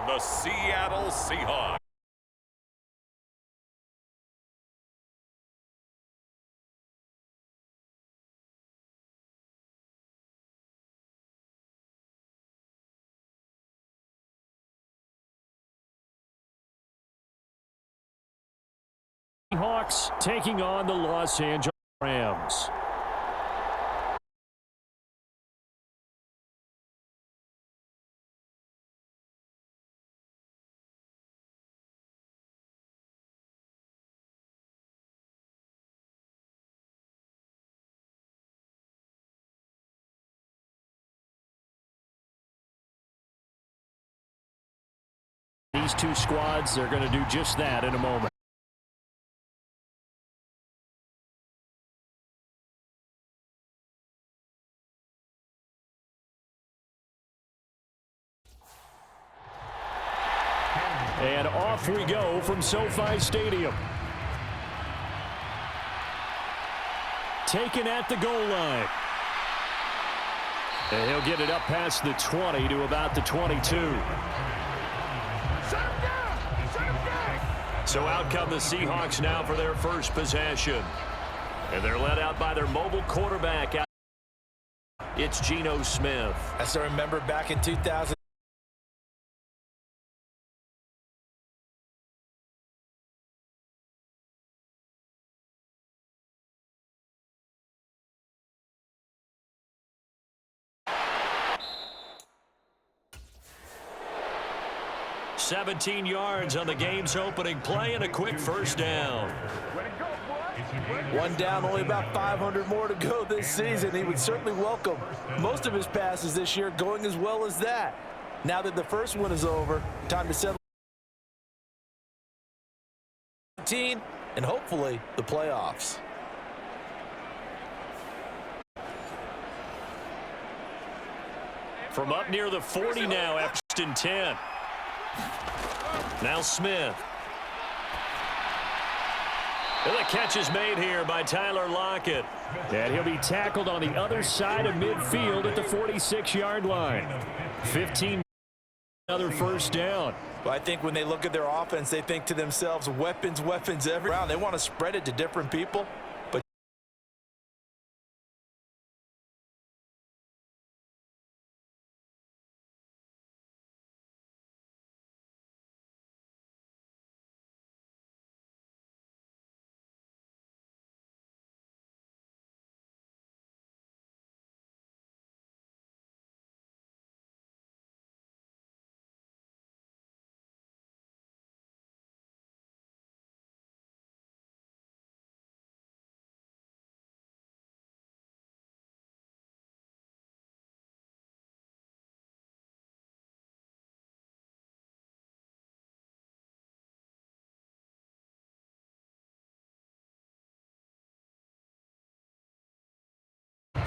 the Seattle Seahawks. Seahawks taking on the Los Angeles Rams. These two squads, they're going to do just that in a moment. And off we go from SoFi Stadium. Taken at the goal line. And he'll get it up past the 20 to about the 22. So out come the Seahawks now for their first possession. And they're led out by their mobile quarterback. It's Geno Smith. As I remember back in 2000. $17 yards on the game's opening play and a quick first down. One down, only about 500 more to go this season. He would certainly welcome most of his passes this year going as well as that. Now that the first one is over, time to settle and hopefully the playoffs. From up near the 40 now, after 10. Now Smith. And the catch is made here by Tyler Lockett. And he'll be tackled on the other side of midfield at the 46-yard line. 15, another first down. Well, I think when they look at their offense, they think to themselves, weapons, weapons every round. They want to spread it to different people. But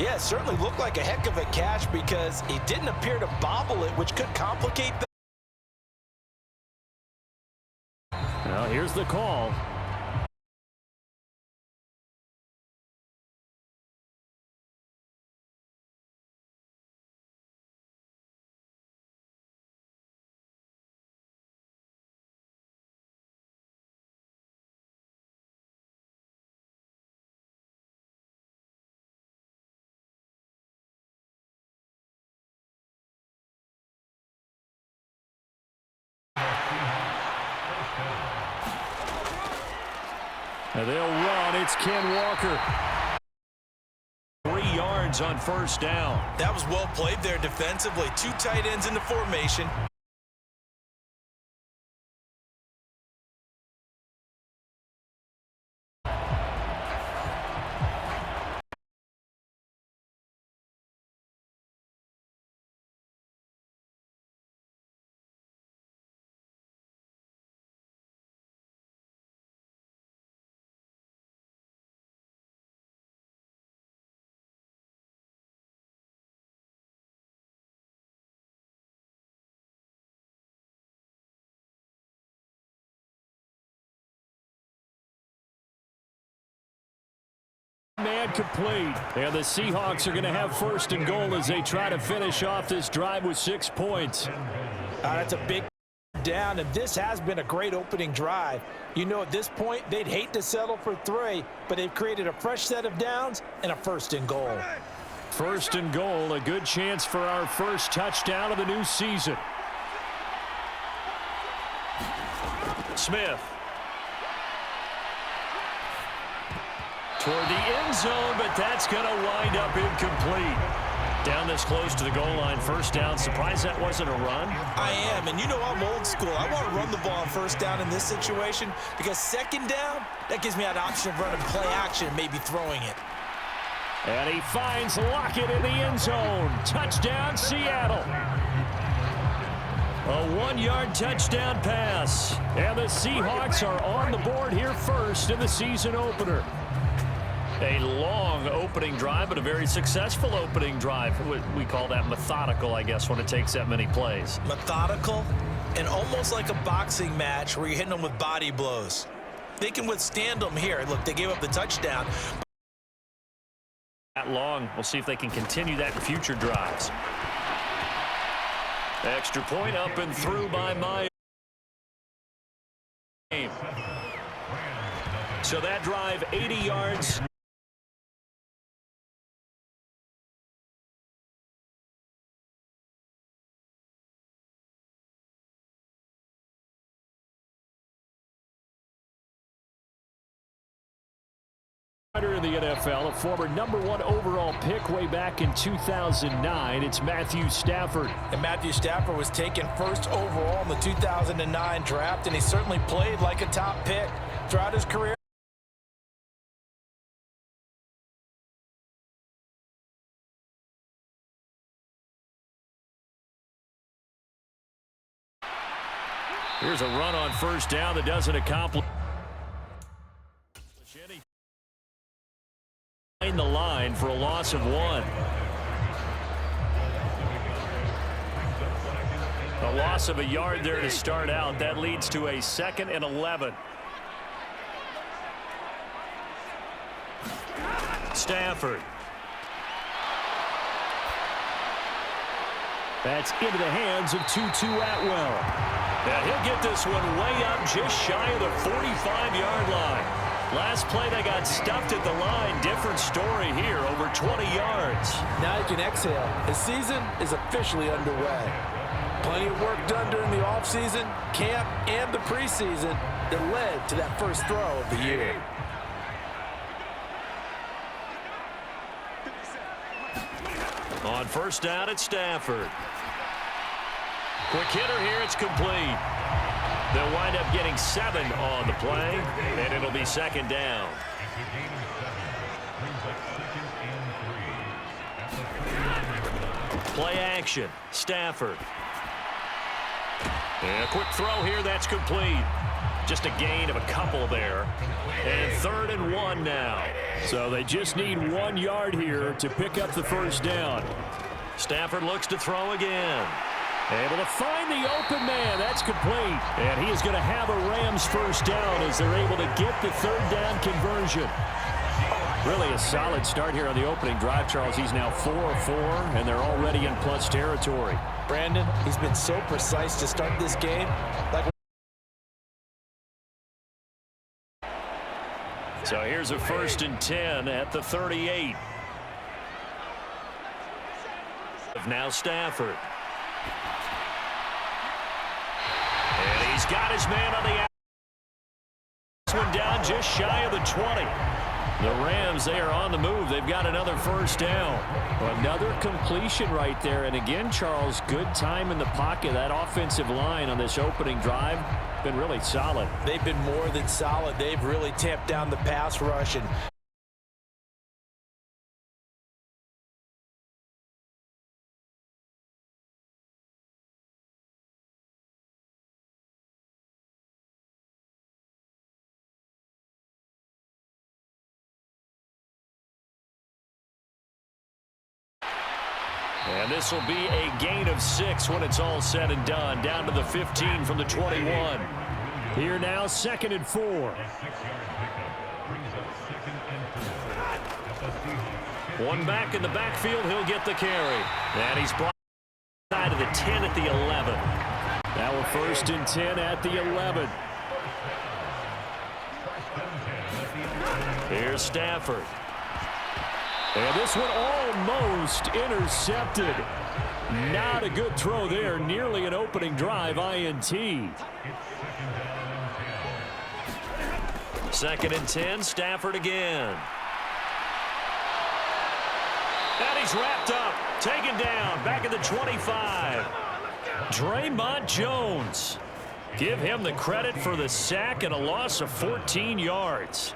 yeah, it certainly looked like a heck of a catch because he didn't appear to bobble it, which could complicate the. Now here's the call. And they'll run. It's Ken Walker. 3 yards on first down. That was well played there defensively. Two tight ends in the formation. Man complete. And the Seahawks are going to have first and goal as they try to finish off this drive with 6 points. That's a big down, and this has been a great opening drive. You know, at this point, they'd hate to settle for 3, but they've created a fresh set of downs and a 1st and goal. 1st and goal, a good chance for our first touchdown of the new season. Smith. Toward the end zone, but that's going to wind up incomplete. Down this close to the goal line, 1st down. Surprised that wasn't a run? I am, and you know I'm old school. I want to run the ball on 1st down in this situation because 2nd down, that gives me an option of running play action, maybe throwing it. And he finds Lockett in the end zone. Touchdown, Seattle. A 1-yard touchdown pass. And the Seahawks are on the board here first in the season opener. A long opening drive, but a very successful opening drive. We call that methodical, I guess, when it takes that many plays. Methodical and almost like a boxing match where you're hitting them with body blows. They can withstand them here. Look, they gave up the touchdown. That long. We'll see if they can continue that in future drives. Extra point up and through by Myers. So that drive, 80 yards. In the NFL, a former #1 overall pick way back in 2009. It's Matthew Stafford. And Matthew Stafford was taken 1st overall in the 2009 draft, and he certainly played like a top pick throughout his career. Here's a run on 1st down that doesn't accomplish. The line for a loss of 1. A loss of a yard there to start out. That leads to a 2nd and 11. Stafford. That's into the hands of Tutu Atwell. And he'll get this one way up just shy of the 45-yard line. Last play, they got stuffed at the line. Different story here, over 20 yards. Now you can exhale. The season is officially underway. Plenty of work done during the offseason, camp, and the preseason that led to that first throw of the year. On 1st down, it's Stafford. Quick hitter here, it's complete. They'll wind up getting 7 on the play, and it'll be 2nd down. Play action, Stafford. And a quick throw here, that's complete. Just a gain of a couple there. And 3rd and 1 now. So they just need 1 yard here to pick up the 1st down. Stafford looks to throw again. Able to find the open man. That's complete. And he is going to have a Rams 1st down as they're able to get the 3rd down conversion. Really a solid start here on the opening drive, Charles. He's now 4 of 4, and they're already in plus territory. Brandon, he's been so precise to start this game. So here's a 1st and 10 at the 38. Now Stafford. And he's got his man on the outside. This one down just shy of the 20. The Rams, they are on the move. They've got another 1st down. Another completion right there. And again, Charles, good time in the pocket. That offensive line on this opening drive been really solid. They've been more than solid. They've really tamped down the pass rush. And And this will be a gain of 6 when it's all said and done. Down to the 15 from the 21. Here now, 2nd and 4. One back in the backfield. He'll get the carry. And he's brought side of the 10 at the 11. Now a 1st and 10 at the 11. Here's Stafford. And this one almost intercepted. Not a good throw there. Nearly an opening drive INT. 2nd and 10. Stafford again. And he's wrapped up. Taken down. Back at the 25. Draymond Jones. Give him the credit for the sack and a loss of 14 yards.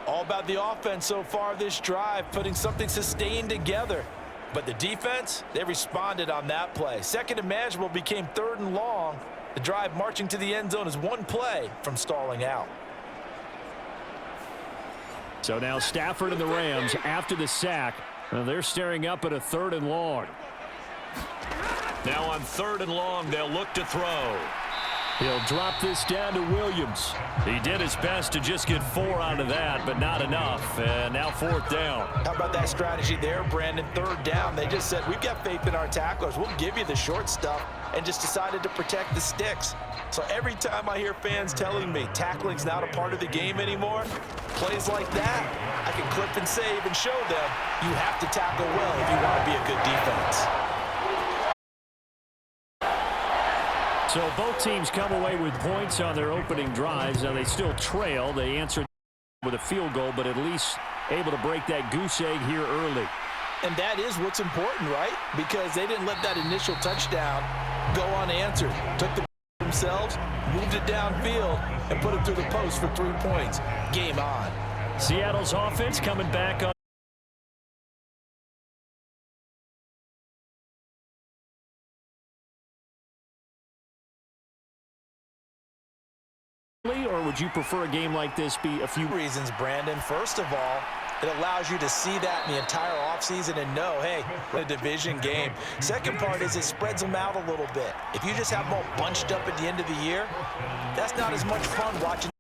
All about the offense so far this drive, putting something sustained together. But the defense, they responded on that play. 2nd and manageable became 3rd and long. The drive marching to the end zone is one play from stalling out. So now Stafford and the Rams, after the sack, they're staring up at a 3rd and long. Now on 3rd and long, they'll look to throw. He'll drop this down to Williams. He did his best to just get 4 out of that, but not enough. And now 4th down. How about that strategy there, Brandon? 3rd down. They just said, we've got faith in our tacklers. We'll give you the short stuff, and just decided to protect the sticks. So every time I hear fans telling me tackling's not a part of the game anymore, plays like that, I can clip and save and show them you have to tackle well if you want to be a good defense. So both teams come away with points on their opening drives. Now they still trail. They answered with a field goal, but at least able to break that goose egg here early. And that is what's important, right? Because they didn't let that initial touchdown go unanswered. Took the themselves, moved it downfield, and put it through the post for 3 points. Game on. Seattle's offense coming back on. Or would you prefer a game like this be a few reasons, Brandon? First of all, it allows you to see that in the entire offseason and know, hey, a division game. Second part is it spreads them out a little bit. If you just have them all bunched up at the end of the year, that's not as much fun watching.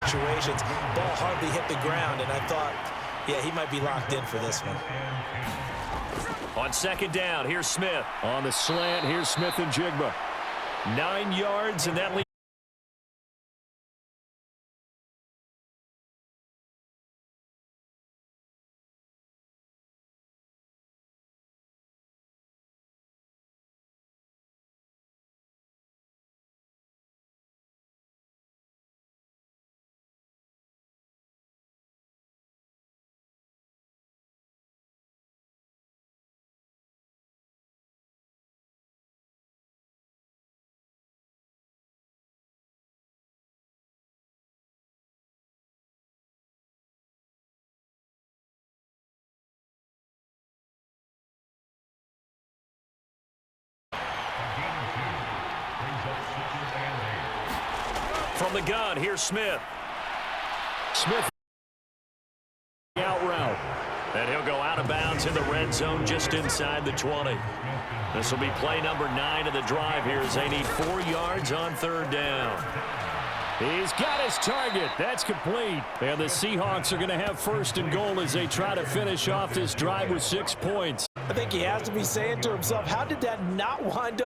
Situations. Ball hardly hit the ground, and I thought, yeah, he might be locked in for this one. On 2nd down, here's Smith. On the slant, here's Smith and Jigba. 9 yards, and that leads. From the gun, here's Smith. Smith out route. And he'll go out of bounds in the red zone just inside the 20. This will be play number 9 of the drive here as they need 4 yards on 3rd down. He's got his target. That's complete. And the Seahawks are going to have 1st and goal as they try to finish off this drive with 6 points. I think he has to be saying to himself, how did that not wind up?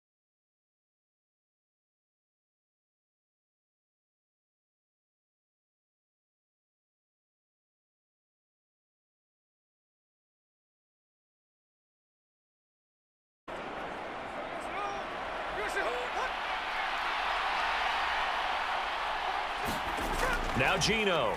Now Geno.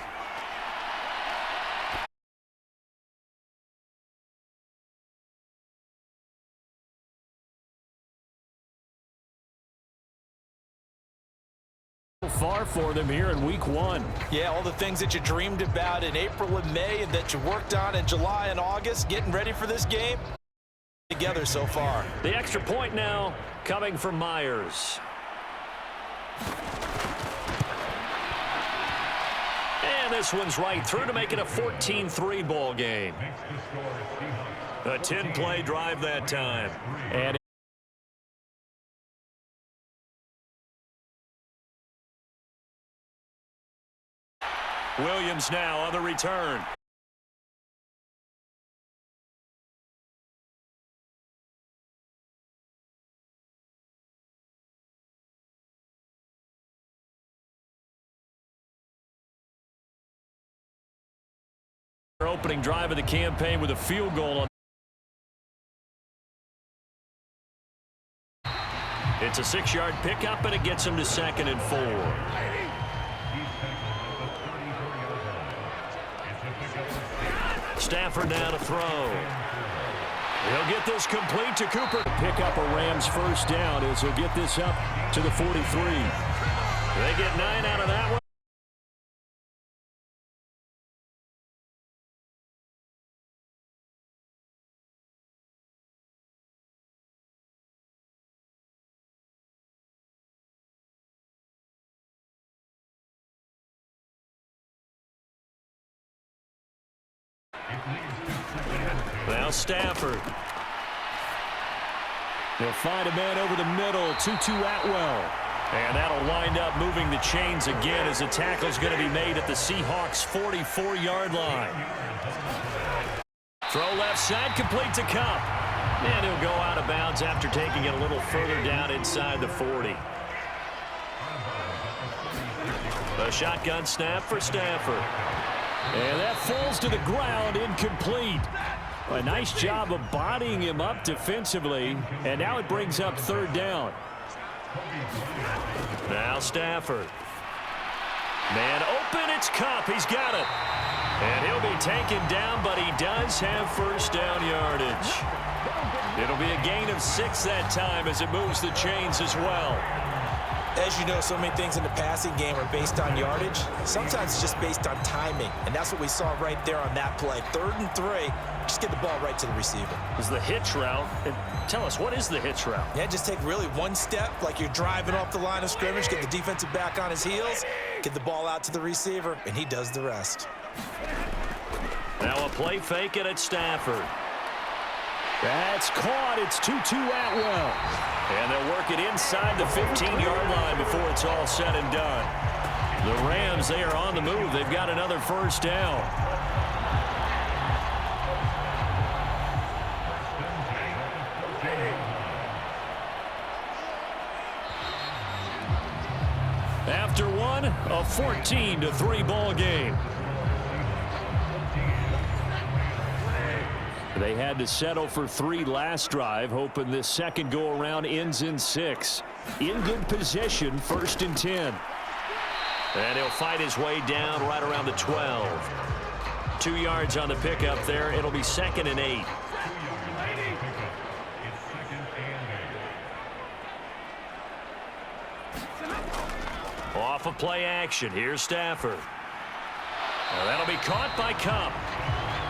far for them here in week 1. Yeah, all the things that you dreamed about in April and May and that you worked on in July and August, getting ready for this game, together so far. The extra point now coming from Myers. And this one's right through to make it a 14-3 ball game. A 10-play drive that time. And Williams now on the return. Opening drive of the campaign with a field goal on. It's a 6-yard pickup, and it gets him to 2nd and 4. Stafford now to throw. He'll get this complete to Cooper. Pick up a Rams first down as he'll get this up to the 43. They get 9 out of that one. Now Stafford. They'll find a man over the middle. 2-2 Atwell. And that'll wind up moving the chains again as the tackle's going to be made at the Seahawks' 44-yard line. Throw left side, complete to Cup. And he'll go out of bounds after taking it a little further down inside the 40. A shotgun snap for Stafford. And that falls to the ground, incomplete. A nice job of bodying him up defensively, and now it brings up 3rd down. Now Stafford. Man open, it's Cup. He's got it. And he'll be taken down, but he does have first down yardage. It'll be a gain of 6 that time as it moves the chains as well. As you know, so many things in the passing game are based on yardage. Sometimes it's just based on timing, and that's what we saw right there on that play. 3rd and 3, just get the ball right to the receiver. Is the hitch route. And tell us, what is the hitch route? Yeah, just take really one step, like you're driving off the line of scrimmage, get the defensive back on his heels, get the ball out to the receiver, and he does the rest. Now a play fake it at Stafford. That's caught. It's 2-2 Atwell. And they'll work it inside the 15-yard line before it's all said and done. The Rams, they are on the move. They've got another first down. After one, a 14-3 ball game. They had to settle for 3 last drive, hoping this second go-around ends in 6. In good position, 1st and 10. And he'll fight his way down right around the 12. 2 yards on the pickup there. It'll be 2nd and 8. Off of play action. Here's Stafford. Well, that'll be caught by Cup.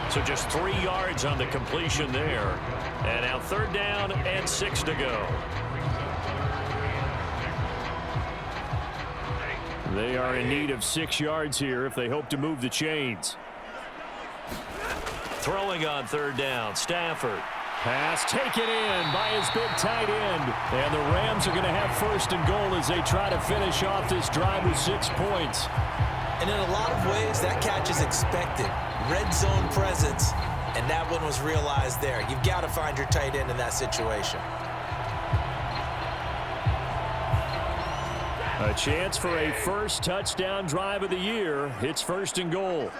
So just 3 yards on the completion there. And now 3rd down and 6 to go. They are in need of 6 yards here if they hope to move the chains. Throwing on 3rd down, Stafford. Pass taken in by his big tight end. And the Rams are going to have 1st and goal as they try to finish off this drive with 6 points. And in a lot of ways, that catch is expected. Red zone presence, and that one was realized there. You've got to find your tight end in that situation. A chance for a first touchdown drive of the year. It's 1st and goal.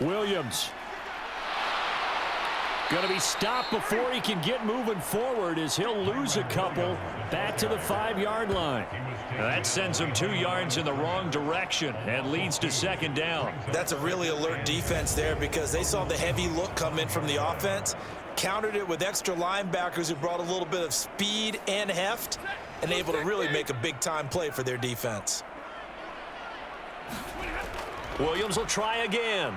Williams. Going to be stopped before he can get moving forward as he'll lose a couple back to the 5-yard line. Now that sends him 2 yards in the wrong direction and leads to 2nd down. That's a really alert defense there because they saw the heavy look come in from the offense. countered it with extra linebackers who brought a little bit of speed and heft and able to really make a big-time play for their defense. Williams will try again.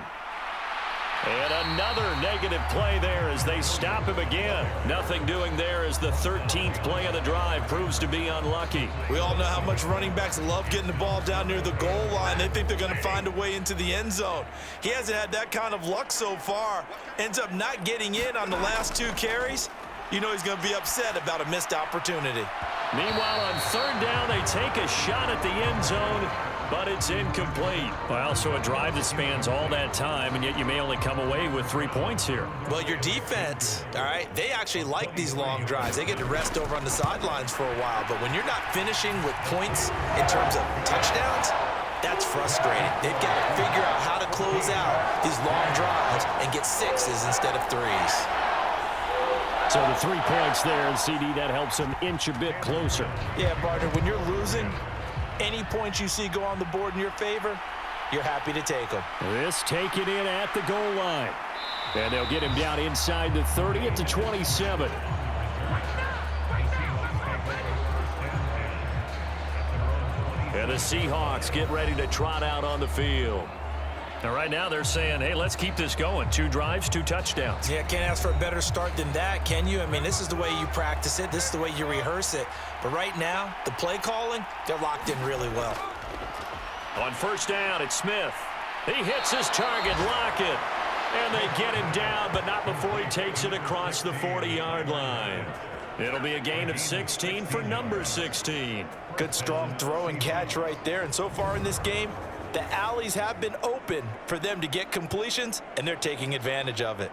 And another negative play there as they stop him again. Nothing doing there as the 13th play of the drive proves to be unlucky. We all know how much running backs love getting the ball down near the goal line. They think they're going to find a way into the end zone. He hasn't had that kind of luck so far. Ends up not getting in on the last 2 carries. You know he's going to be upset about a missed opportunity. Meanwhile, on 3rd down, they take a shot at the end zone, but it's incomplete. Well, also a drive that spans all that time, and yet you may only come away with 3 points here. Well, your defense, all right, they actually like these long drives. They get to rest over on the sidelines for a while, but when you're not finishing with points in terms of touchdowns, that's frustrating. They've got to figure out how to close out these long drives and get 6s instead of 3s. So the 3 points there, and CD, that helps them inch a bit closer. Yeah, partner, when you're losing, any points you see go on the board in your favor, you're happy to take them. This taken in at the goal line. And they'll get him down inside the 30 at the 27. And the Seahawks get ready to trot out on the field. Now, right now, they're saying, hey, let's keep this going. 2 drives, 2 touchdowns. Yeah, can't ask for a better start than that, can you? I mean, this is the way you practice it. This is the way you rehearse it. But right now, the play calling, they're locked in really well. On 1st down, it's Smith. He hits his target, Lockett. And they get him down, but not before he takes it across the 40-yard line. It'll be a gain of 16 for number 16. Good, strong throw and catch right there. And so far in this game, the alleys have been open for them to get completions, and they're taking advantage of it.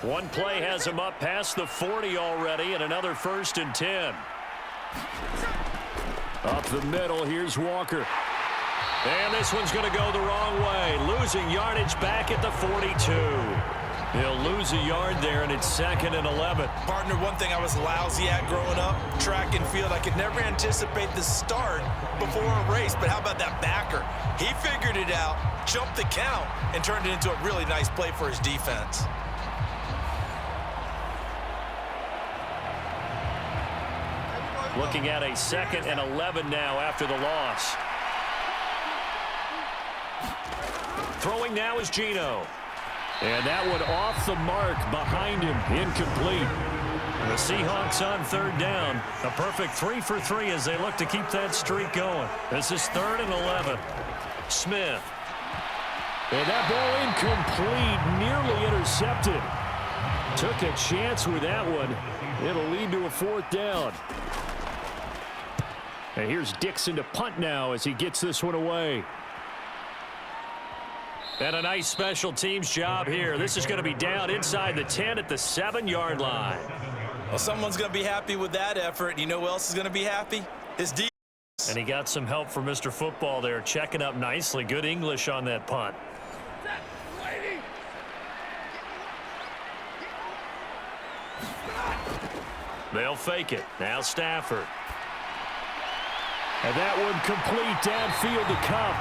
One play has him up past the 40 already, and another 1st and 10. Up the middle, here's Walker. And this one's going to go the wrong way. Losing yardage back at the 42. He'll lose a yard there, and it's 2nd and 11. Partner, one thing I was lousy at growing up, track and field, I could never anticipate the start before a race, but how about that backer? He figured it out, jumped the count, and turned it into a really nice play for his defense. Looking at a 2nd and 11 now after the loss. Throwing now is Geno. And that one off the mark behind him, incomplete. The Seahawks on 3rd down. A perfect 3 for 3 as they look to keep that streak going. This is 3rd and 11. Smith. And that ball incomplete, nearly intercepted. Took a chance with that one. It'll lead to a 4th down. And here's Dixon to punt now as he gets this one away. And a nice special teams job here. This is going to be down inside the 10 at the 7-yard line. Well, someone's going to be happy with that effort. You know who else is going to be happy? His defense. And he got some help from Mr. Football there, checking up nicely. Good English on that punt. They'll fake it. Now Stafford. And that one complete downfield to Cup.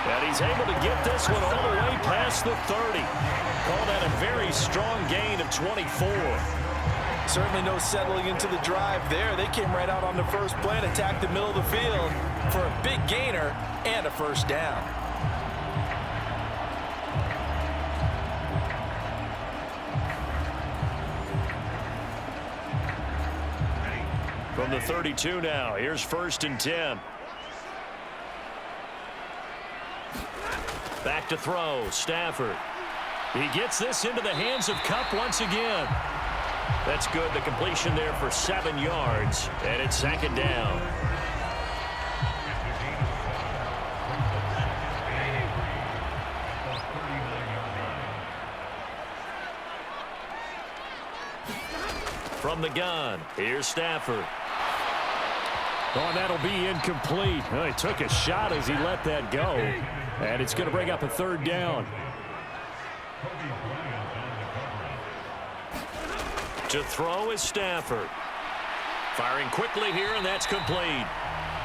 And he's able to get this one all the way past the 30. Call that a very strong gain of 24. Certainly no settling into the drive there. They came right out on the first play and attacked the middle of the field for a big gainer and a 1st down. From the 32 now, here's 1st and 10. Back to throw, Stafford. He gets this into the hands of Cup once again. That's good, the completion there for 7 yards, and it's 2nd down. From the gun, here's Stafford. Oh, that'll be incomplete. Oh, he took a shot as he let that go. And it's going to bring up a 3rd down. To throw is Stafford. Firing quickly here, and that's complete.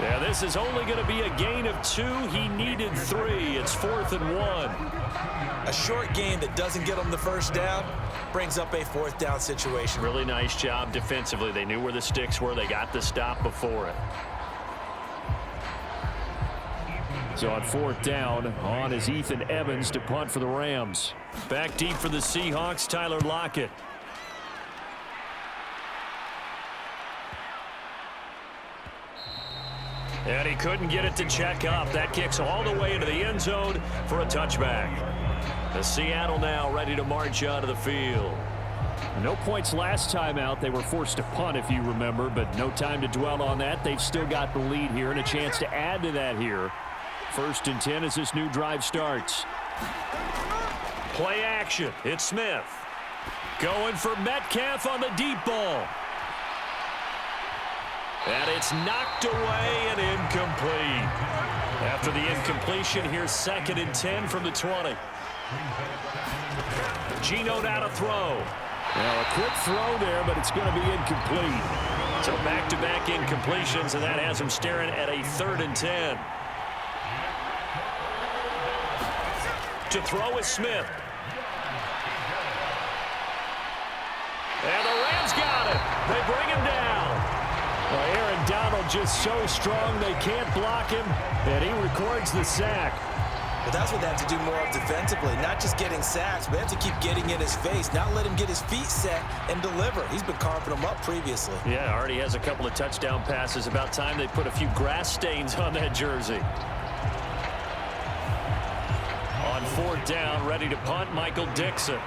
Yeah, this is only going to be a gain of 2. He needed 3. It's 4th and 1. A short game that doesn't get them the first down brings up a 4th down situation. Really nice job defensively. They knew where the sticks were. They got the stop before it. So on 4th down, on is Ethan Evans to punt for the Rams. Back deep for the Seahawks, Tyler Lockett. And he couldn't get it to check up. That kicks all the way into the end zone for a touchback. The Seattle now ready to march out of the field. No points last time out. They were forced to punt, if you remember, but no time to dwell on that. They've still got the lead here and a chance to add to that here. 1st and 10 as this new drive starts. Play action. It's Smith. Going for Metcalf on the deep ball. And it's knocked away and incomplete. After the incompletion, here's 2nd and 10 from the 20. Geno now to throw. Now a quick throw there, but it's going to be incomplete. So back-to-back incompletions, and that has him staring at a 3rd and 10. To throw is Smith. And the Rams got him. They bring him down. Well, Aaron Donald just so strong they can't block him, and he records the sack. But that's what they have to do more of defensively, not just getting sacks, but they have to keep getting in his face, not let him get his feet set and deliver. He's been carving them up previously. Yeah, already has a couple of touchdown passes. About time they put a few grass stains on that jersey. On 4th down, ready to punt, Michael Dixon.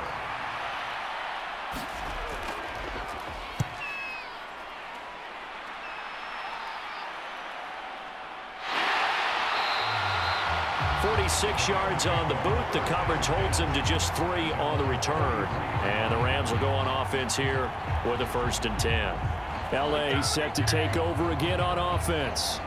.46 yards on the boot. The coverage holds him to just 3 on the return. And the Rams will go on offense here with a 1st and 10. L.A. set to take over again on offense.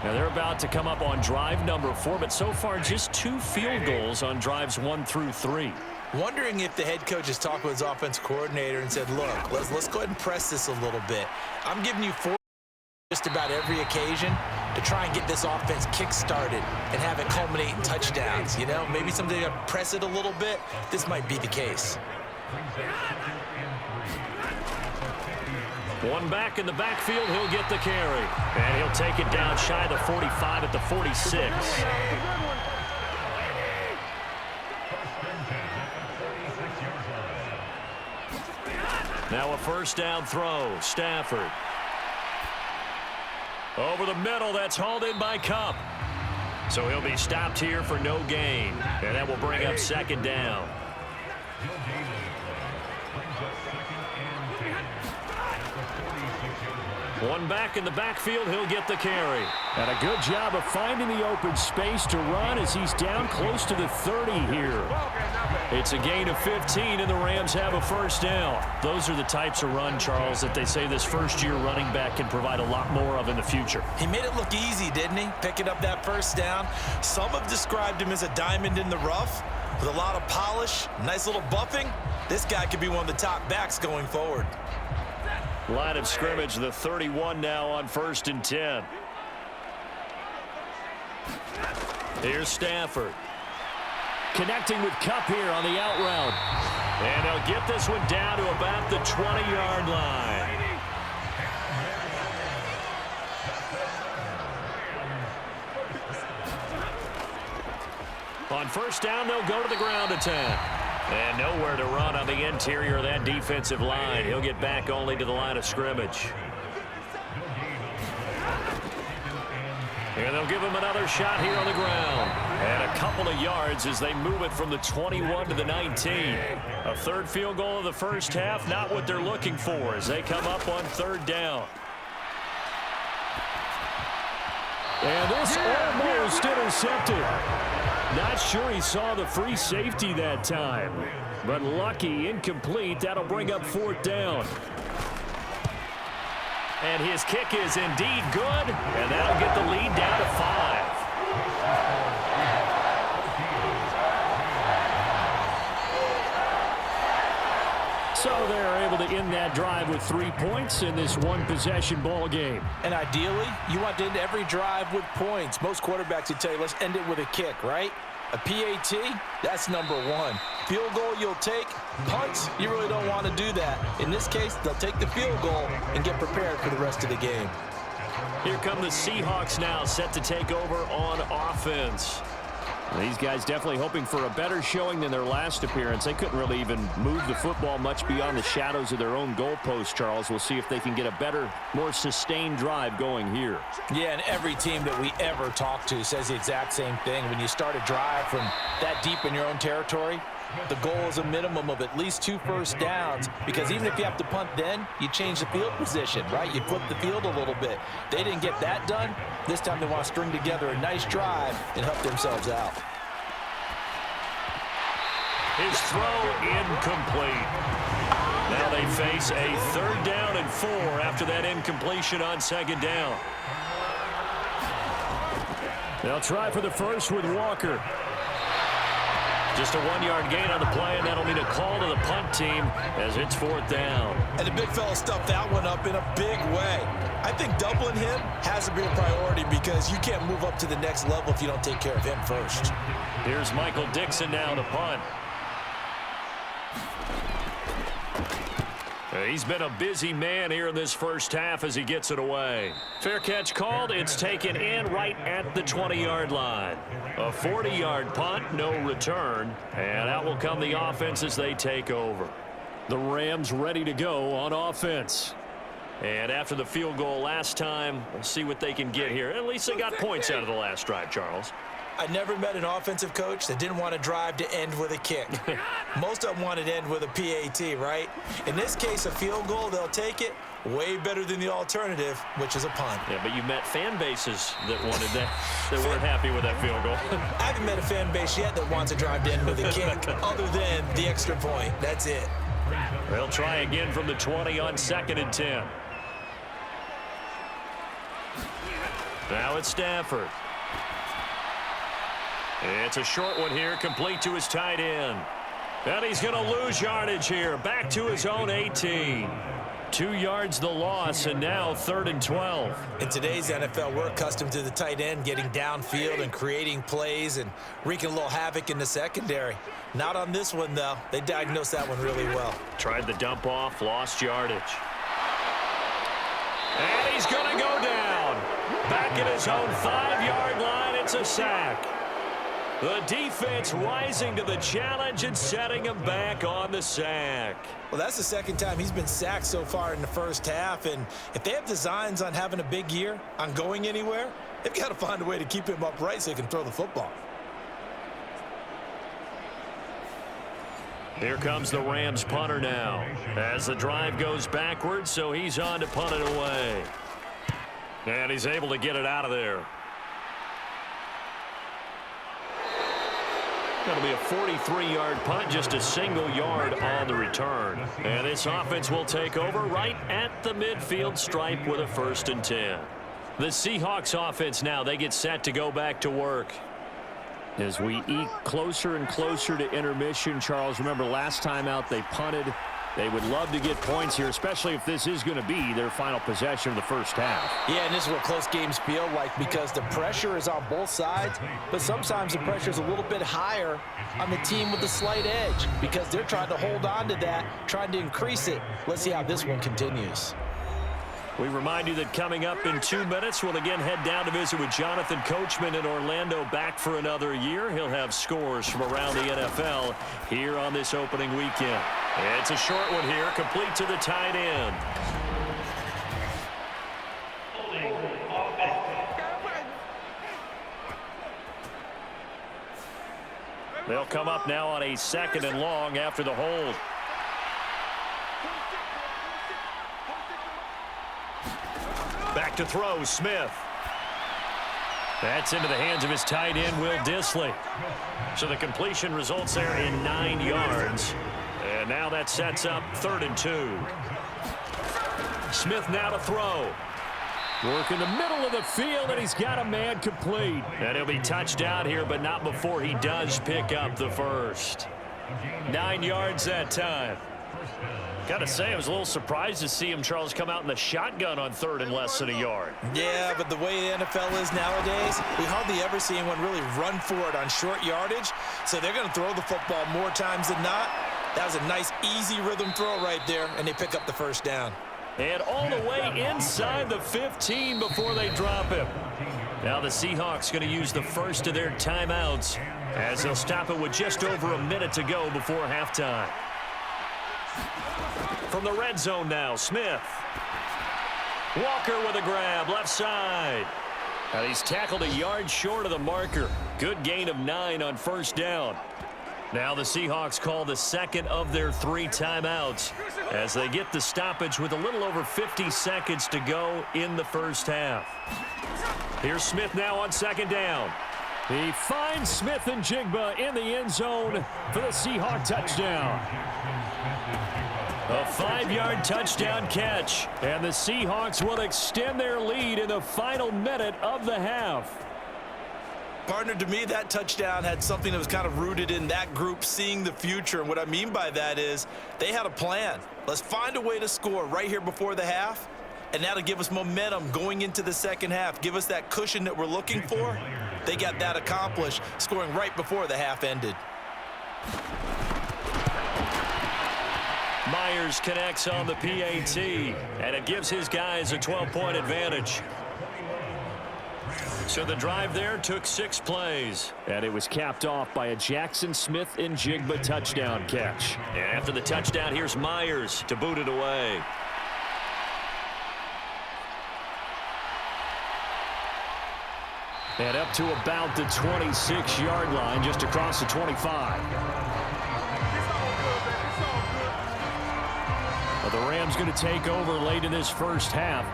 Now they're about to come up on drive number 4, but so far just 2 field goals on drives 1 through 3. Wondering if the head coach has talked with his offense coordinator and said, look, let's go ahead and press this a little bit. I'm giving you 4 just about every occasion to try and get this offense kick-started and have it culminate in touchdowns. You know, maybe someday to press it a little bit. This might be the case. One back in the backfield, he'll get the carry. And he'll take it down shy of the 45 at the 46. Now a 1st down throw. Stafford. Over the middle, that's hauled in by Kupp. So he'll be stopped here for no gain. And that will bring up 2nd down. One back in the backfield, he'll get the carry. And a good job of finding the open space to run as he's down close to the 30 here. It's a gain of 15, and the Rams have a 1st down. Those are the types of run, Charles, that they say this first-year running back can provide a lot more of in the future. He made it look easy, didn't he? Picking up that 1st down. Some have described him as a diamond in the rough with a lot of polish, nice little buffing. This guy could be one of the top backs going forward. Line of scrimmage, the 31 now on 1st and 10. Here's Stafford. Connecting with Kupp here on the out route. And they'll get this one down to about the 20-yard line. On 1st down, they'll go to the ground attack. And nowhere to run on the interior of that defensive line. He'll get back only to the line of scrimmage. And they'll give him another shot here on the ground. And a couple of yards as they move it from the 21 to the 19. A 3rd field goal of the first half, not what they're looking for as they come up on 3rd down. And this almost intercepted. Not sure he saw the free safety that time. But lucky, incomplete. That'll bring up 4th down. And his kick is indeed good. And that'll get the lead down to 5. So they're able to end that drive with 3 points in this one-possession ball game. And ideally, you want to end every drive with points. Most quarterbacks would tell you, let's end it with a kick, right? A PAT, that's number one. Field goal you'll take. Punts, you really don't want to do that. In this case, they'll take the field goal and get prepared for the rest of the game. Here come the Seahawks now, set to take over on offense. These guys definitely hoping for a better showing than their last appearance. They couldn't really even move the football much beyond the shadows of their own goalpost, Charles. We'll see if they can get a better, more sustained drive going here. Yeah, and every team that we ever talk to says the exact same thing. When you start a drive from that deep in your own territory, the goal is a minimum of at least 2 first downs, because even if you have to punt then, you change the field position, right? You flip the field a little bit. They didn't get that done. This time they want to string together a nice drive and help themselves out. His throw incomplete. Now they face a 3rd down and 4 after that incompletion on 2nd down. They'll try for the first with Walker. Just a 1-yard gain on the play, and that'll mean a call to the punt team as it's 4th down. And the big fella stuffed that one up in a big way. I think doubling him has to be a priority, because you can't move up to the next level if you don't take care of him first. Here's Michael Dixon now to punt. He's been a busy man here in this first half as he gets it away. Fair catch called. It's taken in right at the 20-yard line. A 40-yard punt, no return. And out will come the offense as they take over. The Rams ready to go on offense. And after the field goal last time, we'll see what they can get here. At least they got points out of the last drive, Charles. I never met an offensive coach that didn't want to drive to end with a kick. Most of them wanted to end with a PAT, right? In this case, a field goal, they'll take it. Way better than the alternative, which is a punt. Yeah, but you met fan bases that wanted that, that weren't happy with that field goal. I haven't met a fan base yet that wants to drive to end with a kick, other than the extra point. That's it. They'll try again from the 20 on 2nd and 10. Now it's Stafford. It's a short one here, complete to his tight end. And he's going to lose yardage here, back to his own 18. 2 yards the loss, and now 3rd and 12. In today's NFL, we're accustomed to the tight end getting downfield and creating plays and wreaking a little havoc in the secondary. Not on this one, though. They diagnosed that one really well. Tried the dump off, lost yardage. And he's going to go down. Back at his own 5-yard line, it's a sack. The defense rising to the challenge and setting him back on the sack. Well, that's the 2nd time he's been sacked so far in the first half, and if they have designs on having a big year, on going anywhere, they've got to find a way to keep him upright so he can throw the football. Here comes the Rams punter now as the drive goes backwards, so he's on to punt it away. And he's able to get it out of there. Going to be a 43-yard punt, just a single yard on the return. And this offense will take over right at the midfield stripe with a 1st and 10. The Seahawks offense now, they get set to go back to work. As we eke closer and closer to intermission, Charles, remember last time out they punted. They would love to get points here, especially if this is going to be their final possession of the first half. Yeah, and this is what close games feel like, because the pressure is on both sides, but sometimes the pressure is a little bit higher on the team with the slight edge, because they're trying to hold on to that, trying to increase it. Let's see how this one continues. We remind you that coming up in 2 minutes, we'll again head down to visit with Jonathan Coachman in Orlando, back for another year. He'll have scores from around the NFL here on this opening weekend. It's a short one here, complete to the tight end. They'll come up now on a 2nd and long after the hold. Back to throw, Smith. That's into the hands of his tight end, Will Dissly. So the completion results there in 9 yards. And now that sets up 3rd and 2. Smith now to throw. Work in the middle of the field, and he's got a man complete. And he'll be touched out here, but not before he does pick up the first. 9 yards that time. Got to say, I was a little surprised to see him, Charles, come out in the shotgun on 3rd and less than a yard. Yeah, but the way the NFL is nowadays, we hardly ever see anyone really run for it on short yardage. So they're going to throw the football more times than not. That was a nice, easy rhythm throw right there, and they pick up the first down. And all the way inside the 15 before they drop him. Now the Seahawks going to use the first of their timeouts as they'll stop it with just over a minute to go before halftime. From the red zone now, Smith. Walker with a grab, left side. Now he's tackled a yard short of the marker. Good gain of 9 on first down. Now the Seahawks call the second of their 3 timeouts as they get the stoppage with a little over 50 seconds to go in the first half. Here's Smith now on second down. He finds Smith and Jigba in the end zone for the Seahawk touchdown. A 5-yard touchdown catch, and the Seahawks will extend their lead in the final minute of the half. Partner, to me, that touchdown had something that was kind of rooted in that group seeing the future. And what I mean by that is they had a plan. Let's find a way to score right here before the half, and that'll give us momentum going into the second half, give us that cushion that we're looking for. They got that accomplished, scoring right before the half ended. Myers connects on the PAT, and it gives his guys a 12-point advantage. So the drive there took 6 plays, and it was capped off by a Jackson Smith and Jigba touchdown catch. And after the touchdown, here's Myers to boot it away. And up to about the 26-yard line, just across the 25. Well, the Rams going to take over late in this first half.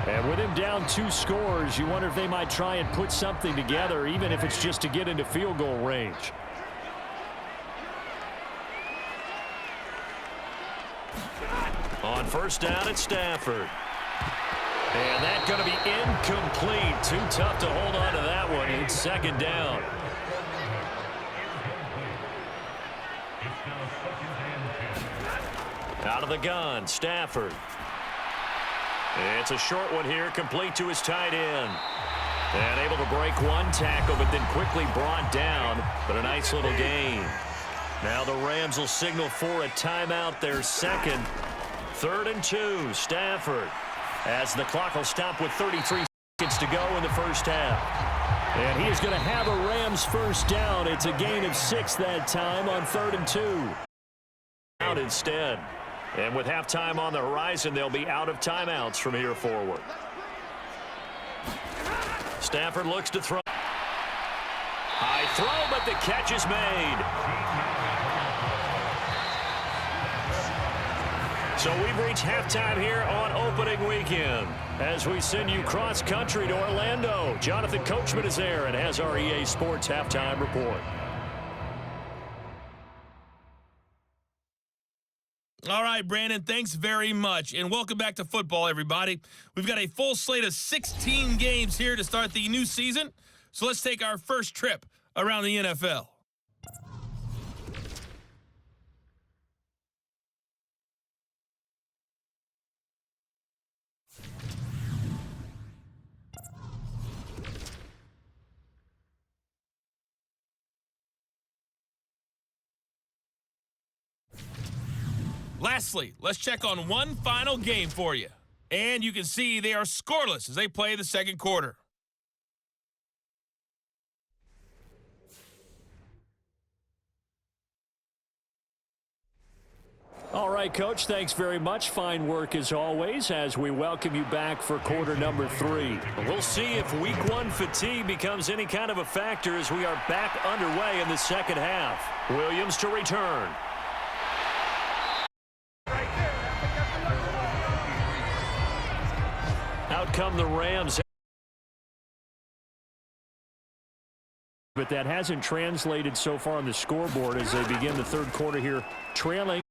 And with him down 2 scores, you wonder if they might try and put something together, even if it's just to get into field goal range. On first down, it's Stafford. And that's going to be incomplete. Too tough to hold on to that one. It's second down. Out of the gun, Stafford. It's a short one here, complete to his tight end. And able to break 1 tackle, but then quickly brought down. But a nice little gain. Now the Rams will signal for a timeout, their second. 3rd and 2, Stafford. As the clock will stop with 33 seconds to go in the first half. And he is going to have a Rams first down. It's a gain of 6 that time on 3rd and 2. Out instead. And with halftime on the horizon, they'll be out of timeouts from here forward. Stafford looks to throw. High throw, but the catch is made. So we've reached halftime here on opening weekend. As we send you cross-country to Orlando, Jonathan Coachman is there and has our EA Sports halftime report. All right, Brandon, thanks very much. And welcome back to football, everybody. We've got a full slate of 16 games here to start the new season. So let's take our first trip around the NFL. Lastly, let's check on one final game for you. And you can see they are scoreless as they play the second quarter. All right, Coach, thanks very much. Fine work as always as we welcome you back for quarter number 3. We'll see if week 1 fatigue becomes any kind of a factor as we are back underway in the second half. Williams to return. Out come the Rams. But that hasn't translated so far on the scoreboard as they begin the third quarter here, trailing.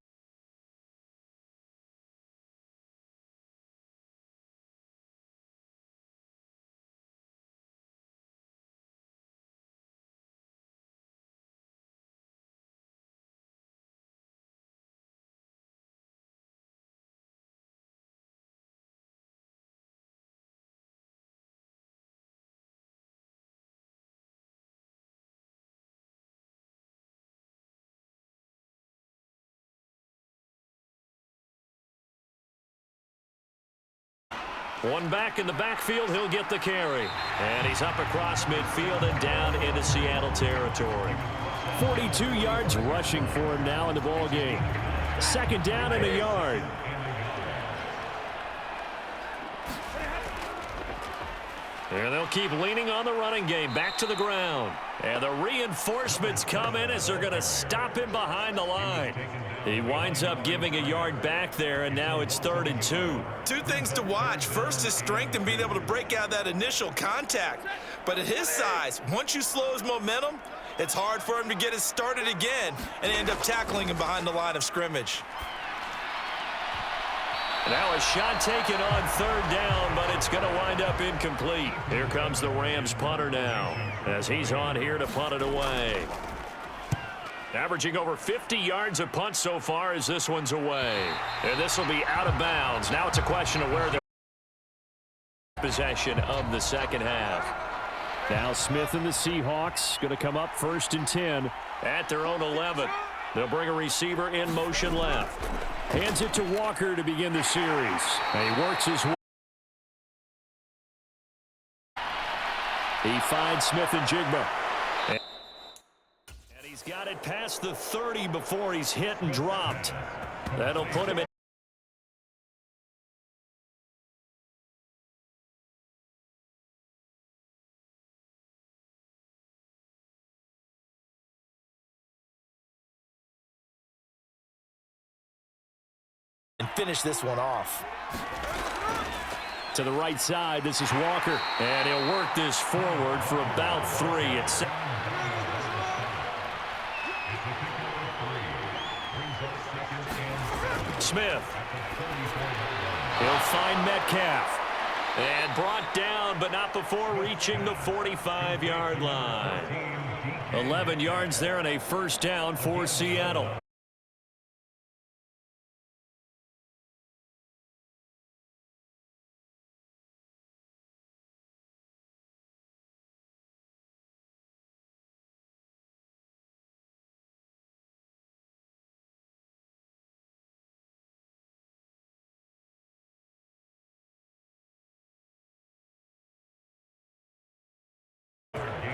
One back in the backfield, he'll get the carry. And he's up across midfield and down into Seattle territory. 42 yards rushing for him now in the ball game. Second down and a yard. And they'll keep leaning on the running game. Back to the ground. And the reinforcements come in as they're going to stop him behind the line. He winds up giving a yard back there, and now it's 3rd and 2. Two things to watch. First, his strength and being able to break out that initial contact. But at his size, once you slow his momentum, it's hard for him to get it started again and end up tackling him behind the line of scrimmage. Now a shot taken on 3rd down, but it's going to wind up incomplete. Here comes the Rams punter now as he's on here to punt it away. Averaging over 50 yards a punt so far as this one's away. And this will be out of bounds. Now it's a question of where they're possession of the second half. Now Smith and the Seahawks going to come up 1st and 10 at their own 11. They'll bring a receiver in motion left. Hands it to Walker to begin the series. And he works his way. He finds Smith and Jigba. And he's got it past the 30 before he's hit and dropped. That'll put him in. And finish this one off. To the right side, this is Walker. And he'll work this forward for about 3. It's Smith. He'll find Metcalf. And brought down, but not before reaching the 45-yard line. 11 yards there and a first down for Seattle.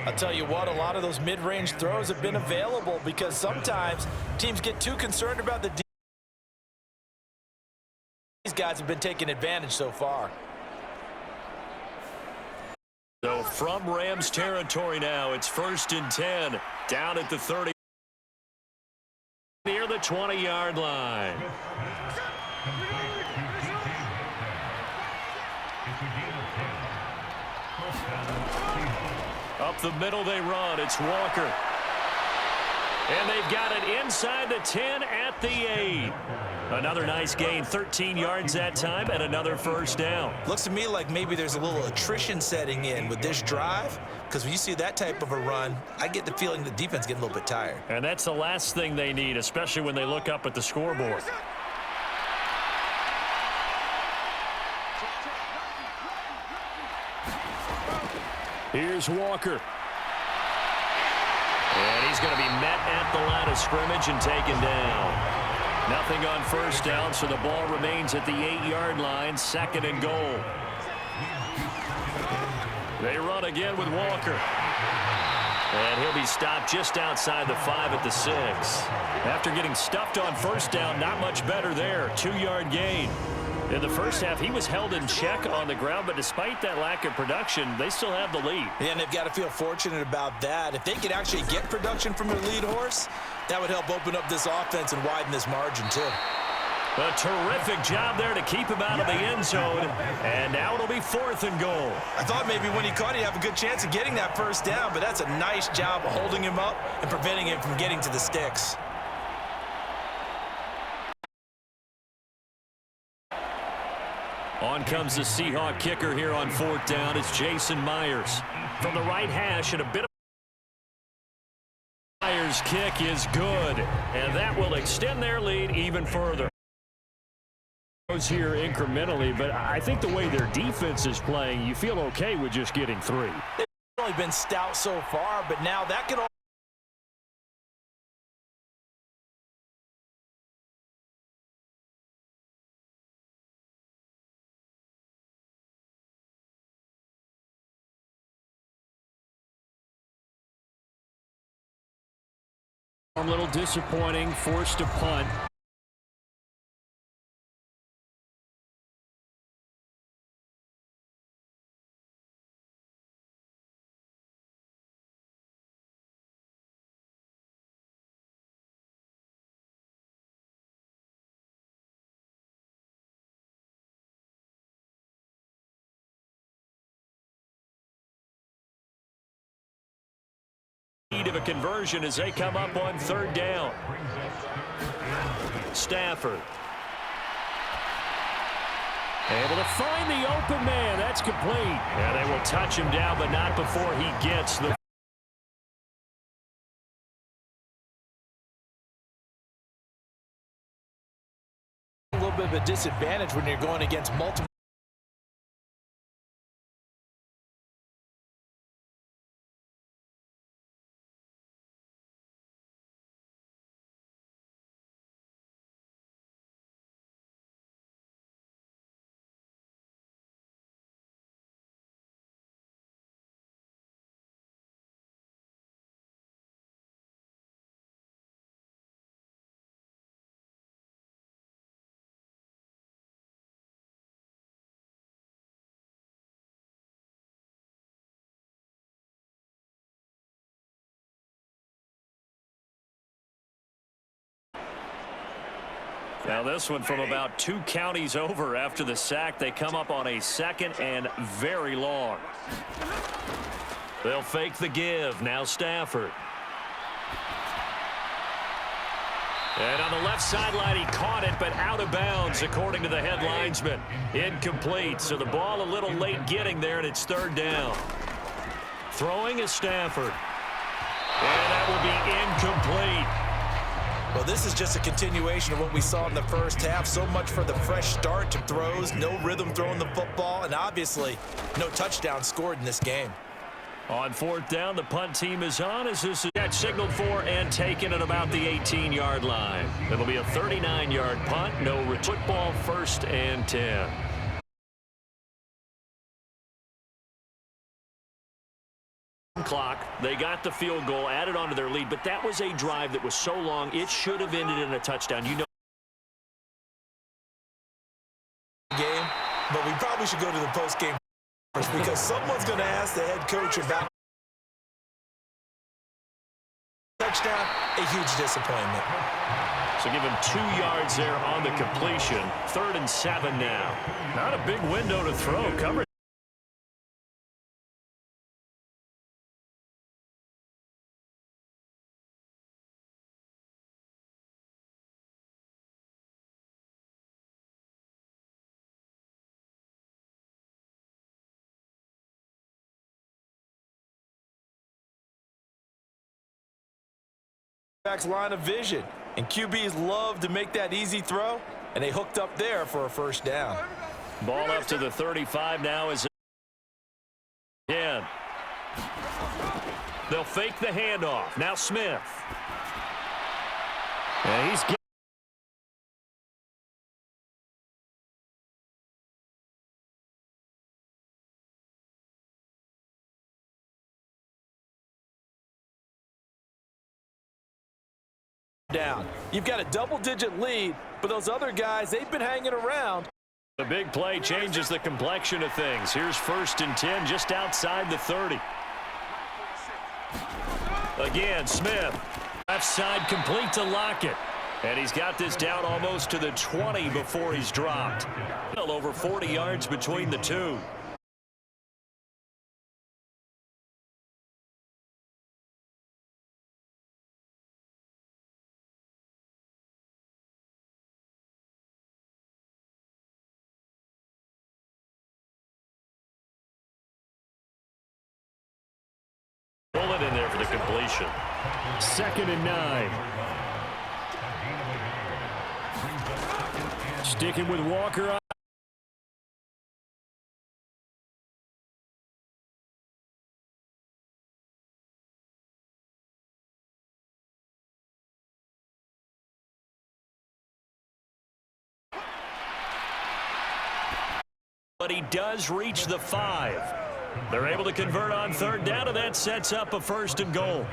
I'll tell you what, a lot of those mid-range throws have been available because sometimes teams get too concerned about the defense. These guys have been taking advantage so far. So from Rams territory now, it's 1st and 10, down at the 30, near the 20-yard line. Up the middle they run. It's Walker. And they've got it inside the 10 at the 8. Another nice gain, 13 yards that time, and another first down. Looks to me like maybe there's a little attrition setting in with this drive, because when you see that type of a run, I get the feeling the defense getting a little bit tired. And that's the last thing they need, especially when they look up at the scoreboard. Here's Walker. And he's going to be met at the line of scrimmage and taken down. Nothing on first down, so the ball remains at the 8-yard line, 2nd and goal. They run again with Walker. And he'll be stopped just outside the 5 at the 6. After getting stuffed on first down, not much better there. 2-yard gain. In the first half, he was held in check on the ground, but despite that lack of production, they still have the lead. Yeah, and they've got to feel fortunate about that. If they could actually get production from their lead horse, that would help open up this offense and widen this margin, too. A terrific job there to keep him out of the end zone, and now it'll be 4th and goal. I thought maybe when he caught it, he'd have a good chance of getting that first down, but that's a nice job of holding him up and preventing him from getting to the sticks. On comes the Seahawk kicker here on 4th down. It's Jason Myers from the right hash, and a bit of Myers' kick is good, and that will extend their lead even further. Here incrementally, but I think the way their defense is playing, you feel okay with just getting 3. They've only been stout so far, but now that could A little disappointing, forced to punt. Of a conversion as they come up on third down. Stafford. Able to find the open man. That's complete. And they will touch him down, but not before he gets the... A little bit of a disadvantage when you're going against multiple. Now this one from about 2 counties over after the sack. They come up on a 2nd and very long. They'll fake the give. Now Stafford. And on the left sideline, he caught it, but out of bounds, according to the head linesman. Incomplete. So the ball a little late getting there, and it's third down. Throwing is Stafford. And that will be incomplete. Well, this is just a continuation of what we saw in the first half. So much for the fresh start to throws, no rhythm throwing the football, and obviously no touchdown scored in this game. On fourth down, the punt team is on as this is signaled for and taken at about the 18-yard line. It'll be a 39-yard punt. No football, 1st and 10. Clock. They got the field goal added onto their lead, but that was a drive that was so long it should have ended in a touchdown. You know, game, but we probably should go to the post game first because someone's going to ask the head coach about touchdown. A huge disappointment. So give him 2 yards there on the completion. 3rd and 7 now. Not a big window to throw. Covered. Line of vision, and QBs love to make that easy throw, and they hooked up there for a first down. Ball up to the 35 now is again. They'll fake the handoff. Now Smith. And he's down. You've got a double-digit lead, but those other guys, they've been hanging around. The big play changes the complexion of things. Here's 1st and 10 just outside the 30. Again, Smith. Left side complete to Lockett. And he's got this down almost to the 20 before he's dropped. Over 40 yards between the two. Bullet in there for the completion. 2nd and 9. Sticking with Walker. But he does reach the 5. They're able to convert on third down, and that sets up a 1st and goal.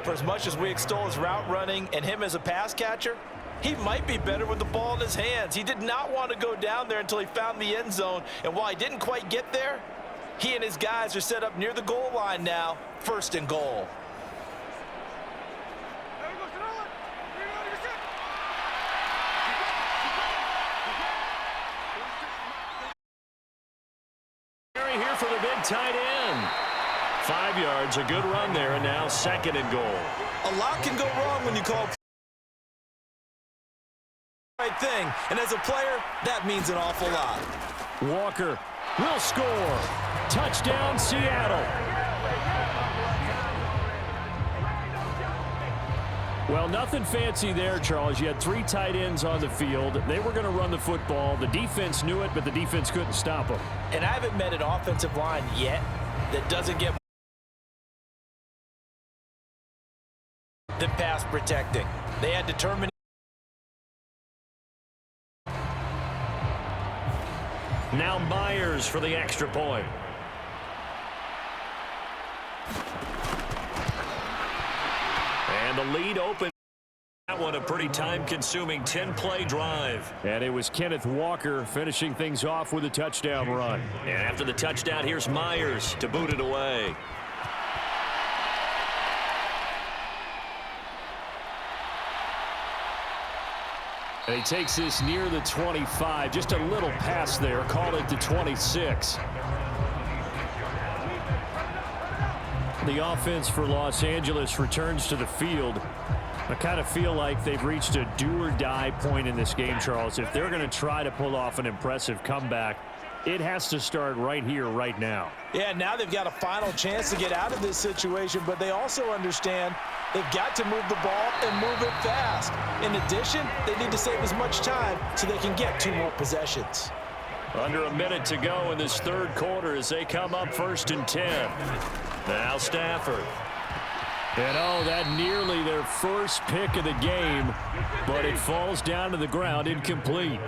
For as much as we extol his route running and him as a pass catcher, he might be better with the ball in his hands. He did not want to go down there until he found the end zone. And while he didn't quite get there, he and his guys are set up near the goal line now, 1st and goal. Here for the big tight end. 5 yards, a good run there, and now 2nd and goal. A lot can go wrong when you call right thing, and as a player, that means an awful lot. Walker will score. Touchdown, Seattle. Well, nothing fancy there, Charles. You had 3 tight ends on the field. They were going to run the football. The defense knew it, but the defense couldn't stop them. And I haven't met an offensive line yet that doesn't get the pass protecting. They had determined. Now Myers for the extra point. And the lead open. That one a pretty time-consuming 10-play drive. And it was Kenneth Walker finishing things off with a touchdown run. And after the touchdown, here's Myers to boot it away. And he takes this near the 25. Just a little pass there. Call it the 26. The offense for Los Angeles returns to the field. I kind of feel like they've reached a do-or-die point in this game, Charles. If they're going to try to pull off an impressive comeback, it has to start right here, right now. Yeah, now they've got a final chance to get out of this situation, but they also understand they've got to move the ball and move it fast. In addition, they need to save as much time so they can get 2 more possessions. Under a minute to go in this 3rd quarter as they come up 1st and 10. Now Stafford. And oh, that nearly their first pick of the game, but it falls down to the ground incomplete.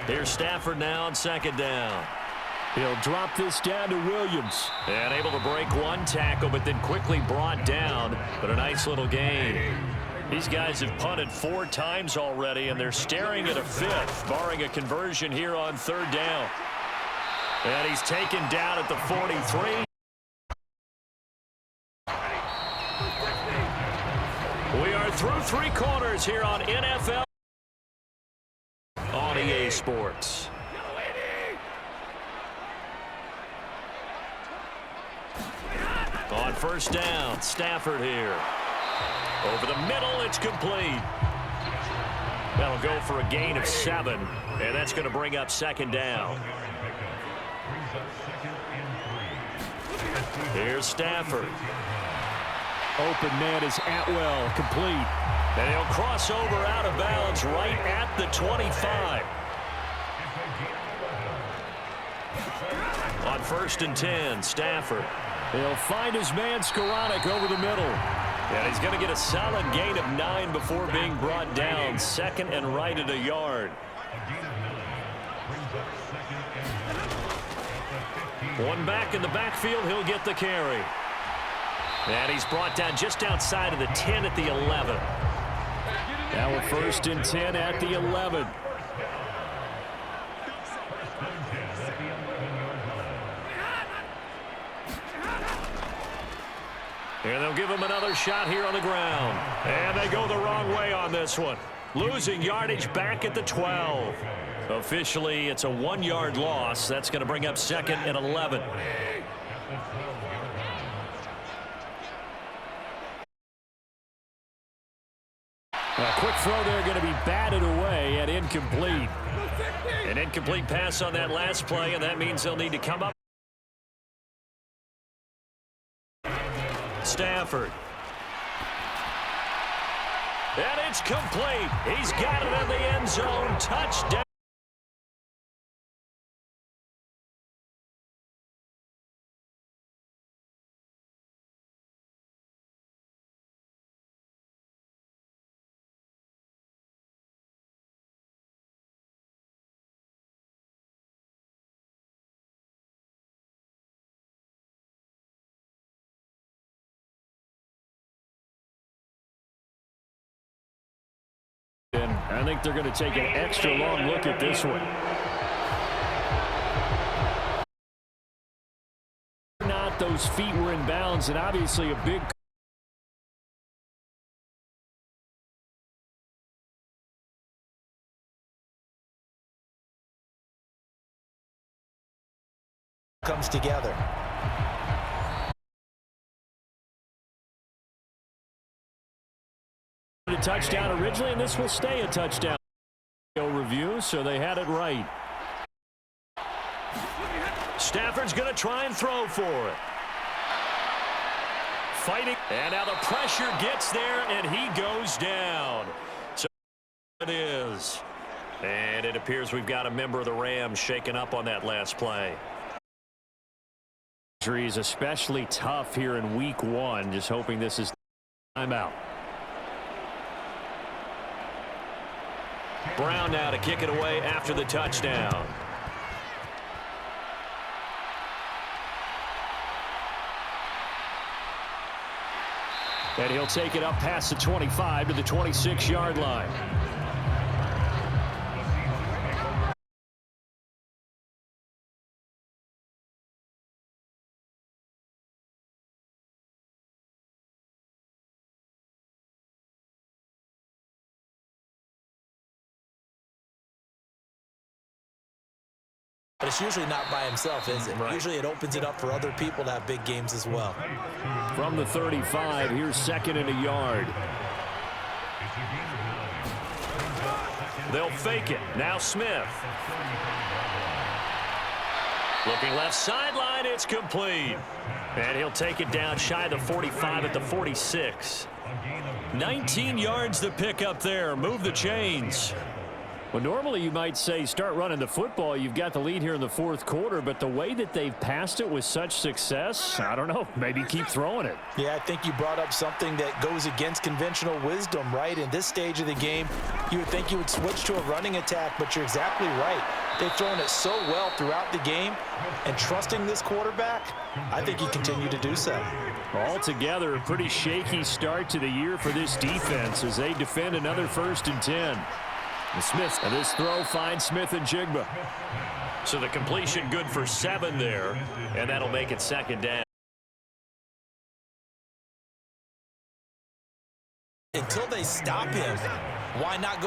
Here's Stafford now on 2nd down. He'll drop this down to Williams. And able to break 1 tackle, but then quickly brought down. But a nice little gain. These guys have punted 4 times already, and they're staring at a 5th, barring a conversion here on 3rd down. And he's taken down at the 43. We are through 3 quarters here on NFL on EA Sports. On 1st down, Stafford here. Over the middle, it's complete. That'll go for a gain of 7, and that's going to bring up 2nd down. Here's Stafford. Open man is Atwell, complete. And he'll cross over out of bounds right at the 25. On 1st and 10, Stafford. He'll find his man Skoranek over the middle. And he's going to get a solid gain of 9 before being brought down. 2nd and right at a yard. One back in the backfield, he'll get the carry. And he's brought down just outside of the 10 at the 11. Now we're 1st and 10 at the 11. And they'll give him another shot here on the ground. And they go the wrong way on this one. Losing yardage back at the 12. Officially, it's a 1-yard loss. That's going to bring up 2nd and 11. A quick throw there going to be batted away and incomplete. An incomplete pass on that last play, and that means they'll need to come up. Stafford. And it's complete. He's got it in the end zone. Touchdown. I think they're going to take an extra long look at this one. Not those feet were in bounds, and obviously a big comes together. A touchdown originally, and this will stay a touchdown. Review, so they had it right. Stafford's going to try and throw for it. Fighting, and now the pressure gets there, and he goes down. So it is. And it appears we've got a member of the Rams shaken up on that last play. Injury is especially tough here in week 1. Just hoping this is timeout. Brown now to kick it away after the touchdown. And he'll take it up past the 25 to the 26-yard line. But it's usually not by himself, is it? Right. Usually it opens it up for other people to have big games as well. From the 35, here's 2nd and a yard. They'll fake it. Now Smith. Looking left sideline, it's complete. And he'll take it down shy of the 45 at the 46. 19 yards to pick up there. Move the chains. Well, normally you might say start running the football. You've got the lead here in the 4th quarter, but the way that they've passed it with such success, I don't know, maybe keep throwing it. Yeah, I think you brought up something that goes against conventional wisdom, right? In this stage of the game, you would think you would switch to a running attack, but you're exactly right. They've thrown it so well throughout the game, and trusting this quarterback, I think he continued to do so. Altogether, a pretty shaky start to the year for this defense as they defend another 1st and 10. Smith, and this throw finds Smith and Jigba. So the completion good for 7 there, and that'll make it 2nd down. Until they stop him, why not go?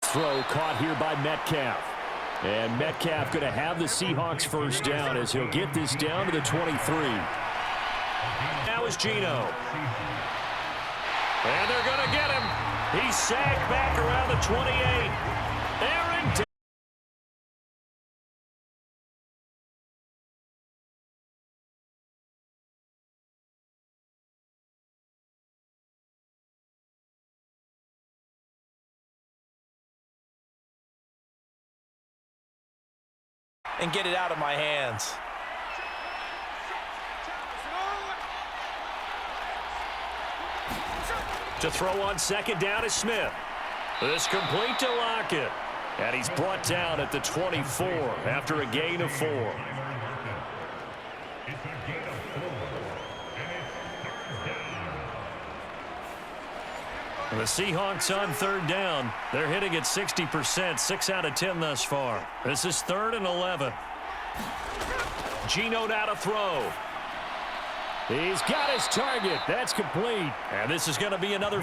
Throw caught here by Metcalf. And Metcalf going to have the Seahawks 1st down as he'll get this down to the 23. Now is Geno. And they're going to get him. He's sagged back around the 28. Aaron And get it out of my hands. to throw on 2nd down is Smith. This complete to Lockett. And he's brought down at the 24 after a gain of 4. The Seahawks on 3rd down. They're hitting at 60%, 6 out of 10 thus far. This is 3rd and 11. Geno now to throw. He's got his target. That's complete. And this is going to be another.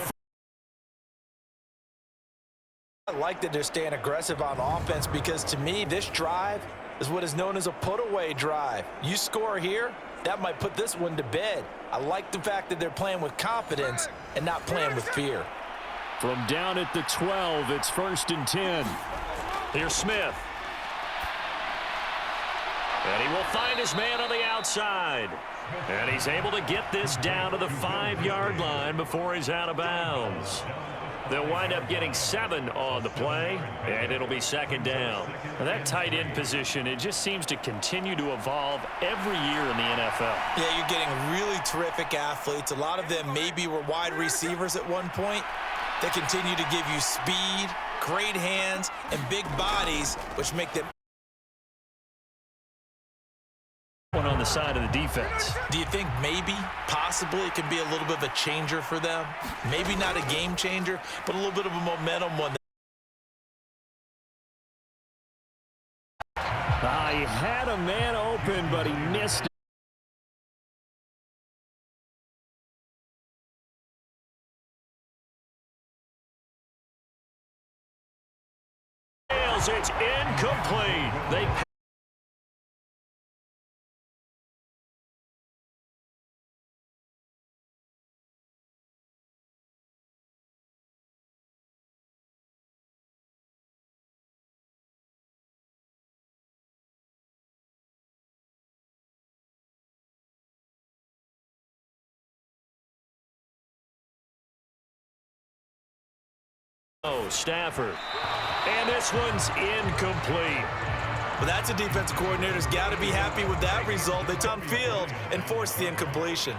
I like that they're staying aggressive on offense because, to me, this drive is what is known as a put-away drive. You score here, that might put this one to bed. I like the fact that they're playing with confidence and not playing with fear. From down at the 12, it's 1st and 10. Here's Smith. And he will find his man on the outside. And he's able to get this down to the 5-yard line before he's out of bounds. They'll wind up getting 7 on the play, and it'll be 2nd down. And that tight end position, it just seems to continue to evolve every year in the NFL. Yeah, you're getting really terrific athletes. A lot of them maybe were wide receivers at one point. They continue to give you speed, great hands, and big bodies, which make them. One on the the side of the defense. Do you think maybe, possibly, it can be a little bit of a changer for them? Maybe not a game changer, but a little bit of a momentum one. He had a man open, but he missed it. It's incomplete. They Stafford. And this one's incomplete. Well, that's a defensive coordinator's got to be happy with that result. They took field and forced the incompletion.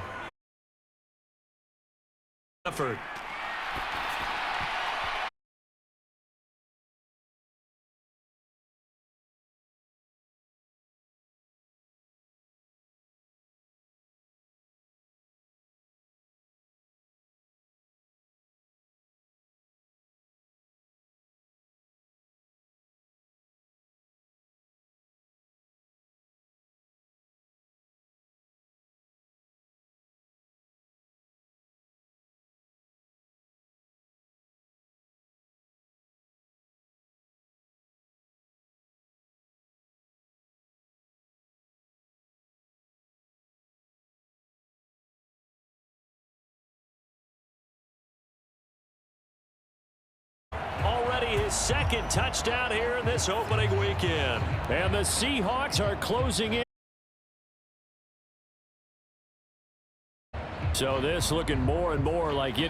Stafford. Already his second touchdown here in this opening weekend. And the Seahawks are closing in. So this looking more and more like it.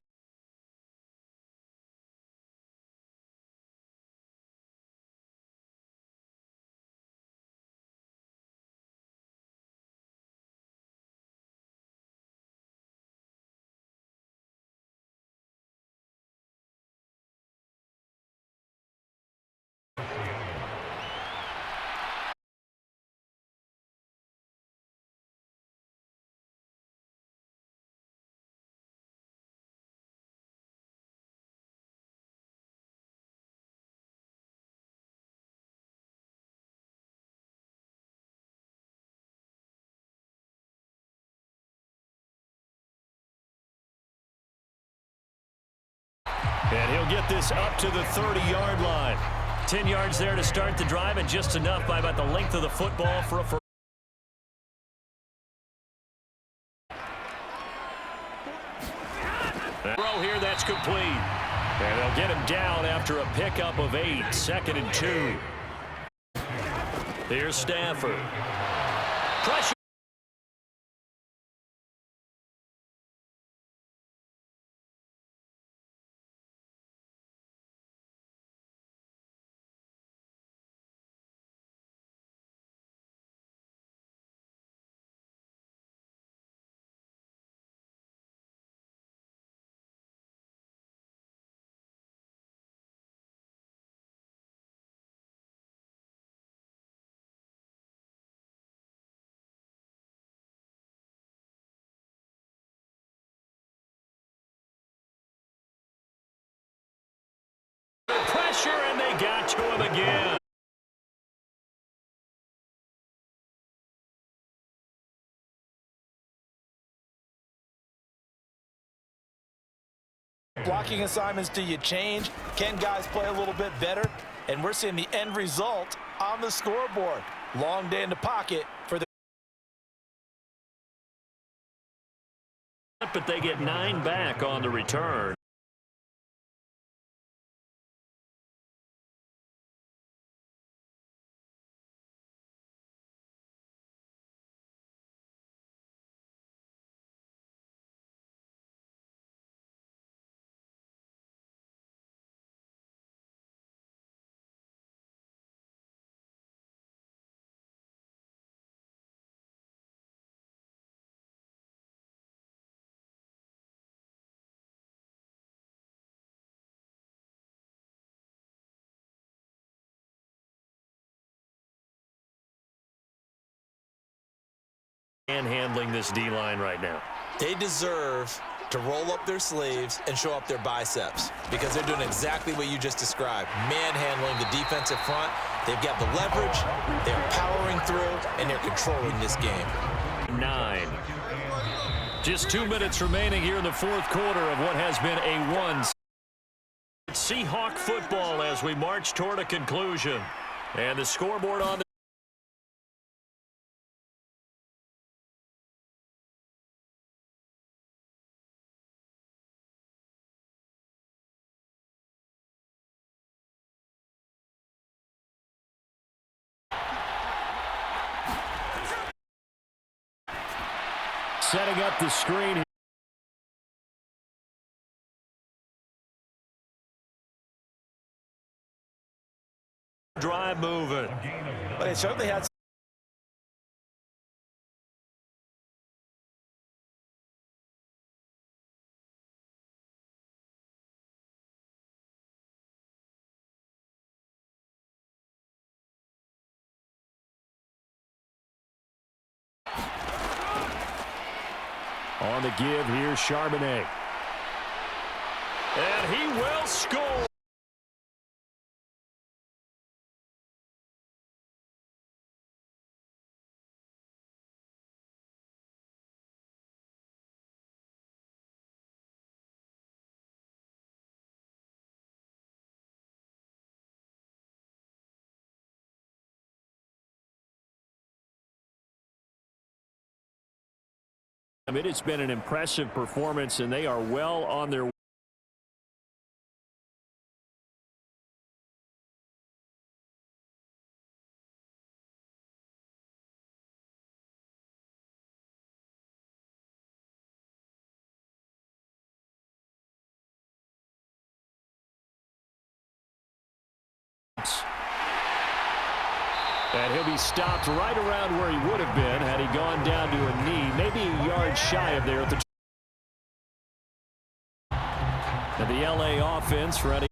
And he'll get this up to the 30-yard line. 10 yards there to start the drive, and just enough by about the length of the football for a first. Throw here, that's complete. And they'll get him down after a pickup of 8, 2nd and 2. Here's Stafford. Pressure. Pressure, and they got to him again. Blocking assignments, do you change? Can guys play a little bit better? And we're seeing the end result on the scoreboard. Long day in the pocket for the... But they get 9 back on the return. And handling this D-line right now. They deserve to roll up their sleeves and show up their biceps because they're doing exactly what you just described. Manhandling the defensive front. They've got the leverage, they're powering through, and they're controlling this game. 9. Just 2 minutes remaining here in the fourth quarter of what has been a 1. Seahawk football as we march toward a conclusion. And the scoreboard on the setting up the screen. Drive moving. But it certainly had. On the give here, Charbonnet. And he will score. I mean, it's been an impressive performance, and they are well on their way. And he'll be stopped right around where he would have been had he gone down to a knee, maybe a yard shy of there at the. And the LA offense ready.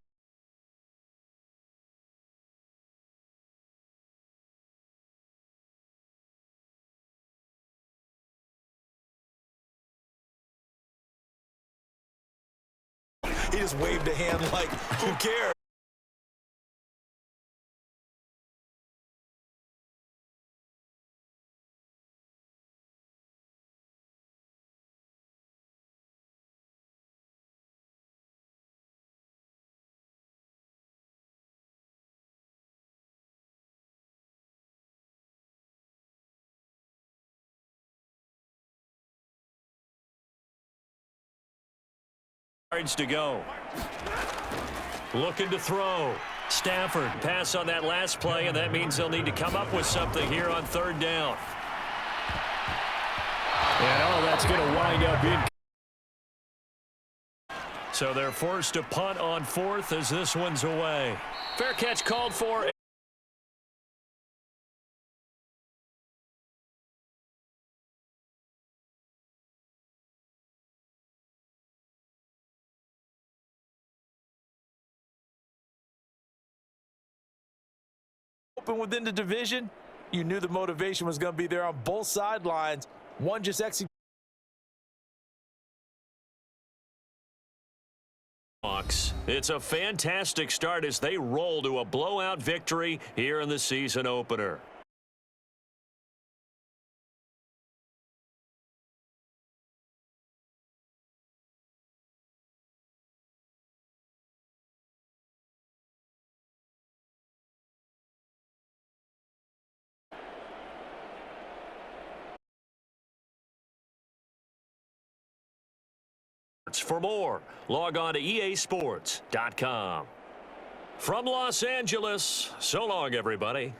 He just waved a hand like, who cares? Yards to go. Looking to throw. Stafford pass on that last play, and that means they'll need to come up with something here on third down. And that's going to wind up in. So they're forced to punt on fourth as this one's away. Fair catch called for. Open within the division, you knew the motivation was going to be there on both sidelines. One just executed. It's a fantastic start as they roll to a blowout victory here in the season opener. For more, log on to easports.com. From Los Angeles, so long, everybody.